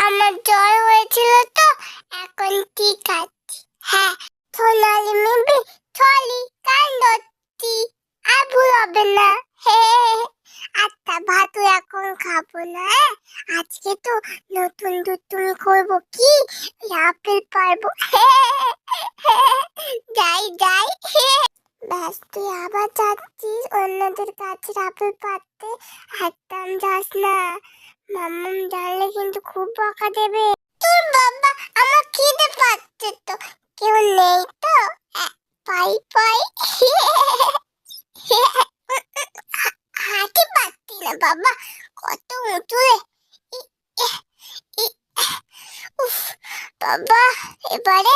আমার জ্বর হয়েছিল তো, এখন ঠিক আছে। হ্যাঁ, সোনালি মিমি ছলি কান্দছি, আর ভুল হবে না। হে আচ্ছা, ভাত এখন খাবো না। আজকে তো নতুন নতুন করবো কি, আপেল পারবো। যাই যাই। ব্যাস, তুই আবার যাচ্ছিস অন্যদের কাছে আপেল পাড়তে। একদম যাস না, মাম্মাম জানলে কিন্তু খুব বকা দেবে। তোর বাবা, আমার খিদে পাচ্ছে তো। কেউ নেই তো? পাই পাই। হাঁটতে পারতি না বাবা, কত উঁচু রে। ই- ই- ই- উফ বাবা, এবারে